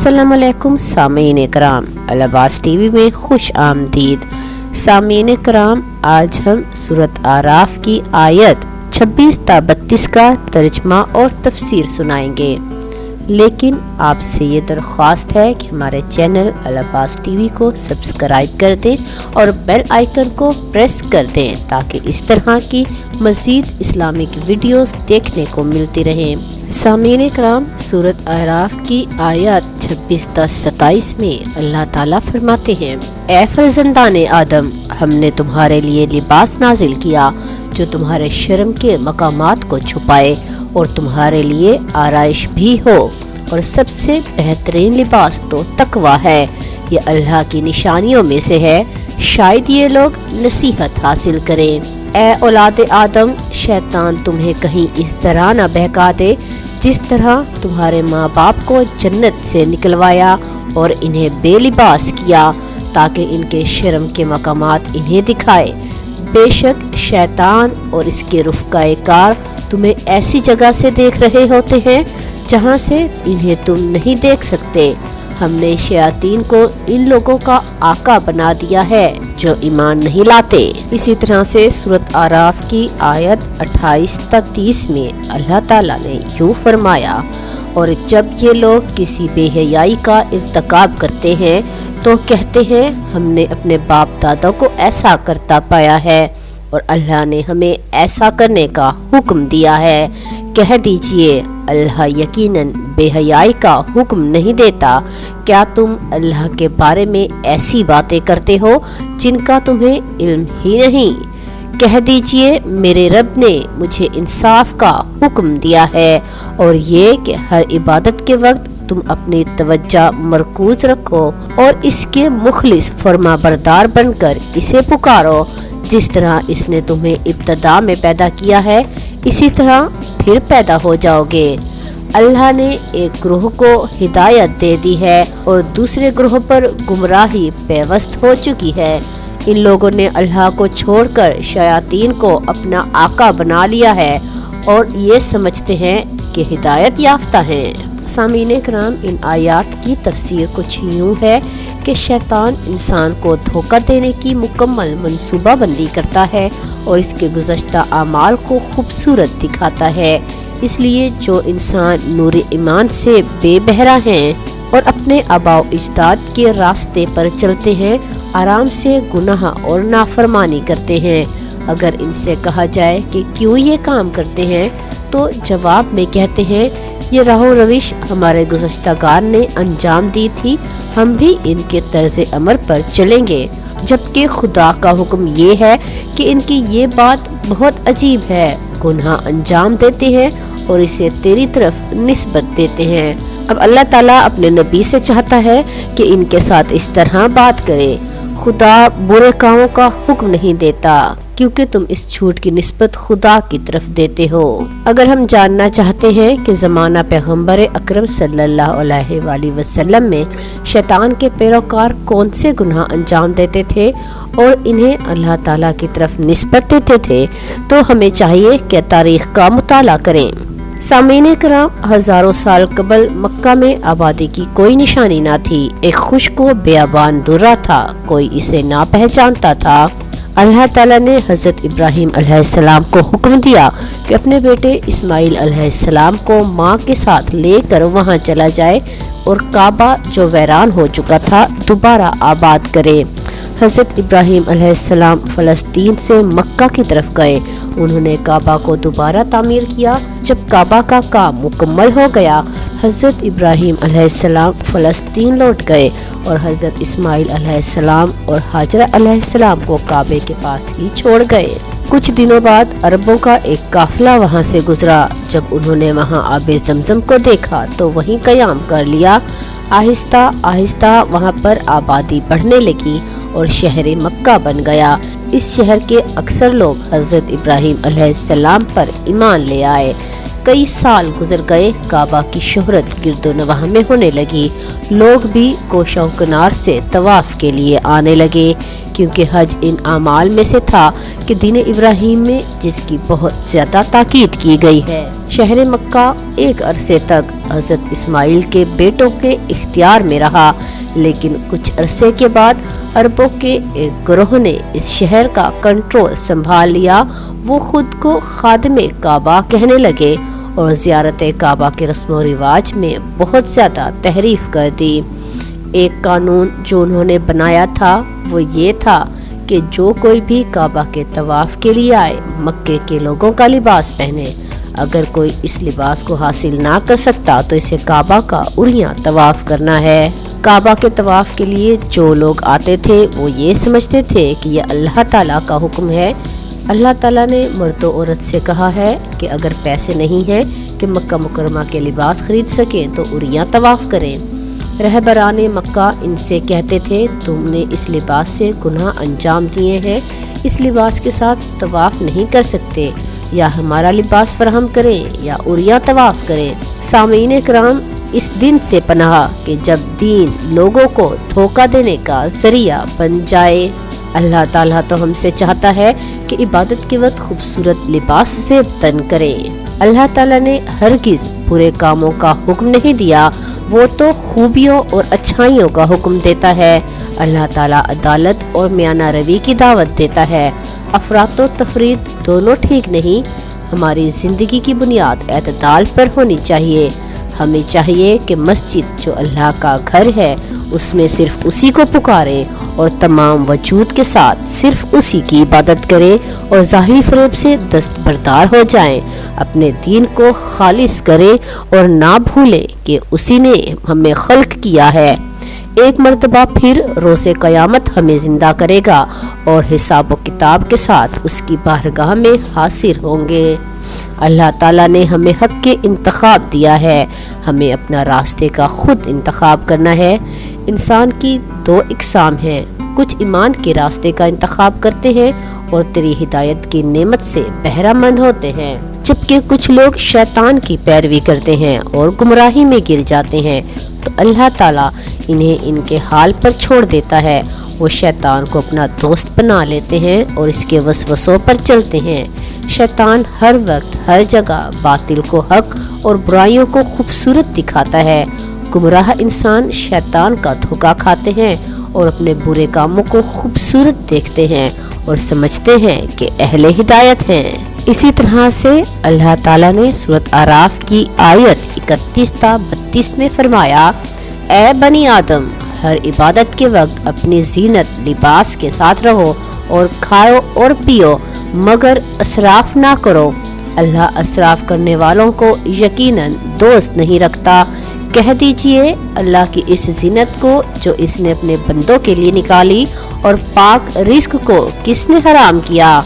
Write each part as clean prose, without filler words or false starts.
अस्सलाम वालेकुम सामीन इकराम, अल-अब्बास टीवी में खुश आमदीद। सामीन इकराम, आज हम सूरत आराफ की आयत 26 ता 32 का तर्जमा और तफसीर सुनाएंगे। लेकिन आपसे ये दरख्वास्त है कि हमारे चैनल अल-अब्बास टीवी को सब्सक्राइब कर दें और बेल आइकन को प्रेस कर दें ताकि इस तरह की मज़ीद इस्लामिक वीडियोस देखने को मिलती रहें। सामीन कराम, सूरत आराफ की आयत 26 ता 27 में अल्लाह ताला फरमाते हैं, ए फर्जंदान आदम, हमने तुम्हारे लिए लिबास नाजिल किया जो तुम्हारे शर्म के मकामात को छुपाए और तुम्हारे लिए आराइश भी हो, और सबसे बेहतरीन लिबास तो तकवा है। ये अल्लाह की निशानियों में से है, शायद ये लोग नसीहत हासिल करें। ए औलाद आदम, शैतान तुम्हें कहीं इस तरह न बहका दे जिस तरह तुम्हारे माँ बाप को जन्नत से निकलवाया और इन्हें बेलिबास किया ताकि इनके शर्म के मकामात इन्हें दिखाए। बेशक शैतान और इसके रुफ़क़ाए कार तुम्हें ऐसी जगह से देख रहे होते हैं जहाँ से इन्हें तुम नहीं देख सकते। हमने शयातीन को इन लोगों का आका बना दिया है जो ईमान नहीं लाते। इसी तरह से सूरत आराफ की आयत 28 तक 30 में अल्लाह ताला ने यूँ फरमाया, और जब ये लोग किसी बेहयाई का इर्तिकाब करते हैं तो कहते हैं हमने अपने बाप दादा को ऐसा करता पाया है और अल्लाह ने हमें ऐसा करने का हुक्म दिया है। कह दीजिए अल्लाह यकीनन बेहयाई का हुक्म नहीं देता। क्या तुम अल्लाह के बारे में ऐसी बातें करते हो जिनका तुम्हें इल्म ही नहीं? कह दीजिए मेरे रब ने मुझे इंसाफ का हुक्म दिया है और ये कि हर इबादत के वक्त तुम अपनी तवज्जो मरकूज रखो और इसके मुखलिस फरमाबरदार बनकर इसे पुकारो। जिस तरह इसने तुम्हें इब्तदा में पैदा किया है इसी तरह फिर पैदा हो जाओगे। अल्लाह ने एक ग्रोह को हिदायत दे दी है और दूसरे ग्रोह पर गुमराही पेवस्त हो चुकी है। इन लोगों ने अल्लाह को छोड़कर शयातीन को अपना आका बना लिया है और ये समझते हैं कि हिदायत याफ्ता हैं। सामीन कराम, इन आयात की तफसीर कुछ यूँ है कि शैतान इंसान को धोखा देने की मुकम्मल मनसूबा बंदी करता है और इसके गुज़श्ता आमाल को खूबसूरत दिखाता है। इसलिए जो इंसान नूर ईमान से बेबहरा हैं और अपने आबाओ इजदाद के रास्ते पर चलते हैं, आराम से गुनाह और नाफरमानी करते हैं, अगर इनसे कहा जाए कि क्यों ये काम करते हैं तो जवाब में कहते हैं ये राहो रविश हमारे गुज़श्तागार ने अंजाम दी थी, हम भी इनके तर्ज़ अमल पर चलेंगे। जबकि खुदा का हुक्म ये है कि इनकी ये बात बहुत अजीब है, गुनाह अंजाम देते हैं और इसे तेरी तरफ निस्बत देते हैं। अब अल्लाह ताला अपने नबी से चाहता है कि इनके साथ इस तरह बात करे। खुदा बुरे कामों का हुक्म नहीं देता क्योंकि तुम इस झूठ की निस्बत खुदा की तरफ देते हो। अगर हम जानना चाहते हैं कि ज़माना पैगम्बर अकरम सल्लल्लाहु अलैहि वसल्लम में शैतान के पैरोकार कौन से गुनाह अंजाम देते थे और इन्हें अल्लाह ताला की तरफ निस्बत देते थे, तो हमें चाहिए कि तारीख का मुताला करें। सामीन कराम, हजारों साल कबल मक्का में आबादी की कोई निशानी ना थी। एक खुश्क व बेयाबान दुर्रा था, कोई इसे ना पहचानता था। अल्लाह ताला ने हज़रत इब्राहीम अलैहिस्सलाम को हुक्म दिया कि अपने बेटे इस्माइल अलैहिस्सलाम को माँ के साथ लेकर वहाँ चला जाए और काबा जो वैरान हो चुका था दोबारा आबाद करे। हज़रत इब्राहीम अलैहिस्सलाम फ़लस्तीन से मक्का की तरफ गए। उन्होंने काबा को दोबारा तामीर किया। जब काबा का काम मुकम्मल हो गया, हज़रत इब्राहीम अलैहिस्सलाम फ़लस्तीन लौट गए और हज़रत इस्माइल अलैहिस्सलाम और हाजरा अलैहिस्सलाम को काबे के पास ही छोड़ गए। कुछ दिनों बाद अरबों का एक काफिला वहाँ से गुजरा। जब उन्होंने वहाँ आबे ज़मज़म को देखा तो वहीं क़याम कर लिया। आहिस्ता आहिस्ता वहाँ पर आबादी बढ़ने लगी और शहर मक्का बन गया। इस शहर के अक्सर लोग हज़रत इब्राहीम अलैहिस्सलाम पर ईमान ले आए। कई साल गुजर गए, काबा की शोहरत गिरदोनवाह में होने लगी। लोग भी कोशों किनार से तवाफ के लिए आने लगे। کیونکہ حج ان اعمال میں سے تھا کہ دین ابراہیم میں جس کی بہت زیادہ تاکید کی گئی ہے۔ شہر مکہ ایک عرصے تک حضرت اسماعیل کے بیٹوں کے اختیار میں رہا، لیکن کچھ عرصے کے بعد عربوں کے ایک گروہ نے اس شہر کا کنٹرول سنبھال لیا۔ وہ خود کو خادم کعبہ کہنے لگے اور زیارت کعبہ کے رسم و رواج میں بہت زیادہ تحریف کر دی۔ ایک قانون جو انہوں نے بنایا تھا وہ یہ تھا کہ جو کوئی بھی کعبہ کے طواف کے لیے آئے مکے کے لوگوں کا لباس پہنے۔ اگر کوئی اس لباس کو حاصل نہ کر سکتا تو اسے کعبہ کا عریاں طواف کرنا ہے۔ کعبہ کے طواف کے لیے جو لوگ آتے تھے وہ یہ سمجھتے تھے کہ یہ اللہ تعالیٰ کا حکم ہے۔ اللہ تعالیٰ نے مرد و عورت سے کہا ہے کہ اگر پیسے نہیں ہیں کہ مکہ مکرمہ کے لباس خرید سکیں تو عریاں طواف کریں۔ رہبران مکہ ان سے کہتے تھے تم نے اس لباس سے گناہ انجام دیے ہیں، اس لباس کے ساتھ طواف نہیں کر سکتے، یا ہمارا لباس فراہم کریں یا عریاں طواف کریں۔ سامعین کرام، اس دن سے پناہ کہ جب دین لوگوں کو دھوکہ دینے کا ذریعہ بن جائے۔ اللہ تعالیٰ تو ہم سے چاہتا ہے کہ عبادت کے وقت خوبصورت لباس سے تن کریں۔ اللہ تعالیٰ نے ہرگز برے کاموں کا حکم نہیں دیا، وہ تو خوبیوں اور اچھائیوں کا حکم دیتا ہے۔ اللہ تعالیٰ عدالت اور میانہ روی کی دعوت دیتا ہے۔ افراط و تفریط دونوں ٹھیک نہیں۔ ہماری زندگی کی بنیاد اعتدال پر ہونی چاہیے۔ ہمیں چاہیے کہ مسجد جو اللہ کا گھر ہے اس میں صرف اسی کو پکاریں اور تمام وجود کے ساتھ صرف اسی کی عبادت کریں اور ظاہری فریب سے دستبردار ہو جائیں، اپنے دین کو خالص کریں اور نہ بھولیں کہ اسی نے ہمیں خلق کیا ہے۔ ایک مرتبہ پھر روز قیامت ہمیں زندہ کرے گا اور حساب و کتاب کے ساتھ اس کی بارگاہ میں حاضر ہوں گے۔ اللہ تعالیٰ نے ہمیں حق کے انتخاب دیا ہے، ہمیں اپنا راستے کا خود انتخاب کرنا ہے۔ انسان کی دو اقسام ہیں، کچھ ایمان کے راستے کا انتخاب کرتے ہیں اور تیری ہدایت کی نعمت سے بہرہ مند ہوتے ہیں، جبکہ کچھ لوگ شیطان کی پیروی کرتے ہیں اور گمراہی میں گر جاتے ہیں، تو اللہ تعالیٰ انہیں ان کے حال پر چھوڑ دیتا ہے۔ وہ شیطان کو اپنا دوست بنا لیتے ہیں اور اس کے وسوسوں پر چلتے ہیں۔ شیطان ہر وقت ہر جگہ باطل کو حق اور برائیوں کو خوبصورت دکھاتا ہے۔ گمراہ انسان شیطان کا دھوکہ کھاتے ہیں اور اپنے برے کاموں کو خوبصورت دیکھتے ہیں اور سمجھتے ہیں کہ اہل ہدایت ہیں۔ اسی طرح سے اللہ تعالیٰ نے سورۃ اعراف کی آیت 31 تا 32 میں فرمایا، اے بنی آدم، ہر عبادت کے وقت اپنی زینت لباس کے ساتھ رہو اور کھاؤ اور پیو مگر اسراف نہ کرو۔ اللہ اسراف کرنے والوں کو یقیناً دوست نہیں رکھتا۔ کہہ دیجئے اللہ کی اس زینت کو جو اس نے اپنے بندوں کے لیے نکالی اور پاک رزق کو کس نے حرام کیا۔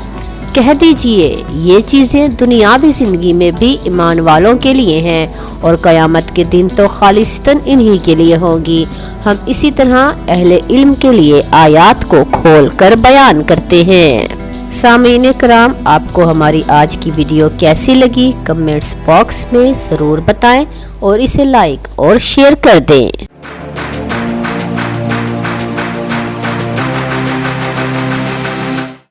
کہہ دیجئے یہ چیزیں دنیاوی زندگی میں بھی ایمان والوں کے لیے ہیں اور قیامت کے دن تو خالصتاً انہی کے لیے ہوگی۔ ہم اسی طرح اہل علم کے لیے آیات کو کھول کر بیان کرتے ہیں۔ سامعین کرام، آپ کو ہماری آج کی ویڈیو کیسی لگی کمنٹس باکس میں ضرور بتائیں اور اسے لائک اور شیئر کر دیں۔